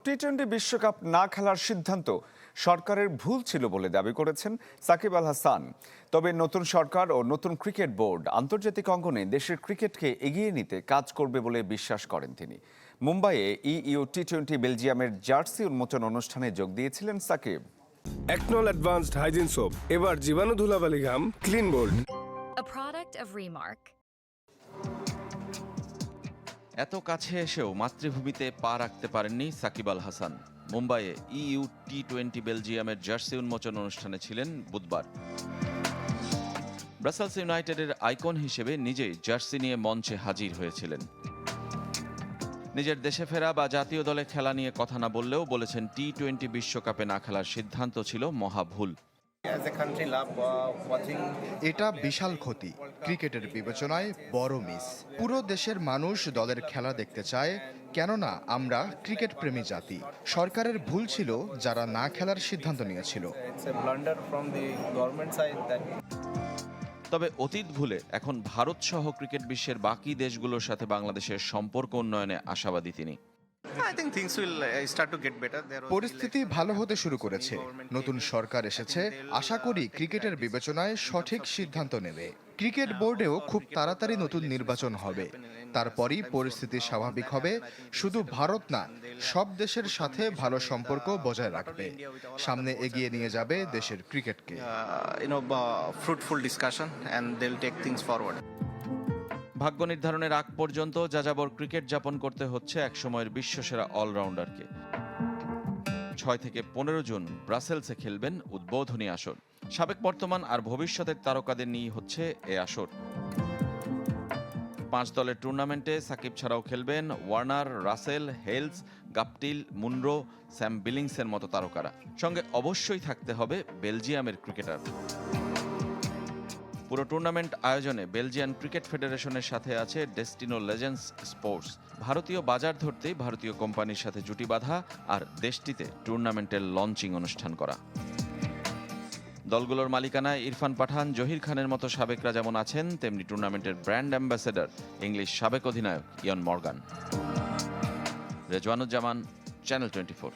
টি-20 বিশ্বকাপ না খেলার সিদ্ধান্ত সরকারের ভুল ছিল বলে দাবি করেছেন সাকিব আল হাসান। তবে নতুন সরকার ও নতুন ক্রিকেট বোর্ড আন্তর্জাতিক অঙ্গনে দেশের ক্রিকেটকে এগিয়ে নিতে কাজ করবে বলে বিশ্বাস করেন তিনি। মুম্বাইয়ে ইইউ টি-20 বেলজিয়ামের জার্সি উন্মোচন অনুষ্ঠানে যোগ দিয়েছিলেন সাকিব। একনল অ্যাডভান্সড হাইজিন সোপ, এবার জীবাণু ধুলাবালি ঘাম clean bold. A product of Remark. এত কাছে এসেও মাতৃভূমিতে পা রাখতে পারেননি সাকিব আল হাসান। মুম্বাইয়ে ইইউ টি-20 বেলজিয়ামের জার্সি উন্মোচন অনুষ্ঠানে ছিলেন বুধবার। ব্রাসেলস ইউনাইটেডের আইকন হিসেবে নিজেই জার্সি নিয়ে মঞ্চে হাজির হয়েছিলেন। নিজের দেশে ফেরা বা জাতীয় দলে খেলা নিয়ে কথা না বললেও বলেছেন টি-20 বিশ্বকাপে না খেলার সিদ্ধান্ত ছিল মহা ভুল। এটা বিশাল ক্ষতি, ক্রিকেটের বিবেচনায় বড় মিস। পুরো দেশের মানুষ দলের খেলা দেখতে চায়, কেননা আমরা ক্রিকেট প্রেমী জাতি। সরকারের ভুল ছিল যারা না খেলার সিদ্ধান্ত নিয়েছিল। তবে অতীত ভুলে এখন ভারত সহ ক্রিকেট বিশ্বের বাকি দেশগুলোর সাথে বাংলাদেশের সম্পর্ক উন্নয়নে আশাবাদী তিনি। পরিস্থিতি ভালো হতে শুরু করেছে, নতুন সরকার এসেছে, আশা করি ক্রিকেটের বিবেচনায় সঠিক সিদ্ধান্ত নেবে। ক্রিকেট বোর্ডেও খুব তাড়াতাড়ি নতুন নির্বাচন হবে, তারপরই পরিস্থিতি স্বাভাবিক হবে। শুধু ভারত না, সব দেশের সাথে ভালো সম্পর্ক বজায় রাখবে, সামনে এগিয়ে নিয়ে যাবে দেশের ক্রিকেটকে। ভাগ্য নির্ধারণের আগ পর্যন্ত যাযাবর ক্রিকেট যাপন করতে হচ্ছে একসময়ের বিশ্বসেরা অলরাউন্ডারকে। 6 থেকে 15 জুন ব্রাসেলসে খেলবেন উদ্বোধনী আসর। সাবেক, বর্তমান আর ভবিষ্যতের তারকাদের নিয়ে হচ্ছে এ আসর। 5 দলের টুর্নামেন্টে সাকিব ছাড়াও খেলবেন Warner, Russell, Hales, Guptill, Munro, Sam বিলিংসের মতো তারকারা। সঙ্গে অবশ্যই থাকতে হবে বেলজিয়ামের ক্রিকেটার। পুরো টুর্নামেন্ট আয়োজনে বেলজিয়ান ক্রিকেট ফেডারেশনের সাথে আছে ডেস্টিনো লেজেন্ডস স্পোর্টস। ভারতীয় বাজার ধরতেই ভারতীয় কোম্পানির সাথে জুটি বাঁধা আর দেশটিতে টুর্নামেন্টের লঞ্চিং অনুষ্ঠান করা। দলগুলোর মালিকানায় ইরফান পাঠান, জহির খানের মতো সাবেকরা যেমন আছেন, তেমনি টুর্নামেন্টের ব্র্যান্ড অ্যাম্বাসেডর ইংলিশ সাবেক অধিনায়ক ইয়ান মর্গান। রেজওয়ানুজ্জামান, চ্যানেল 24।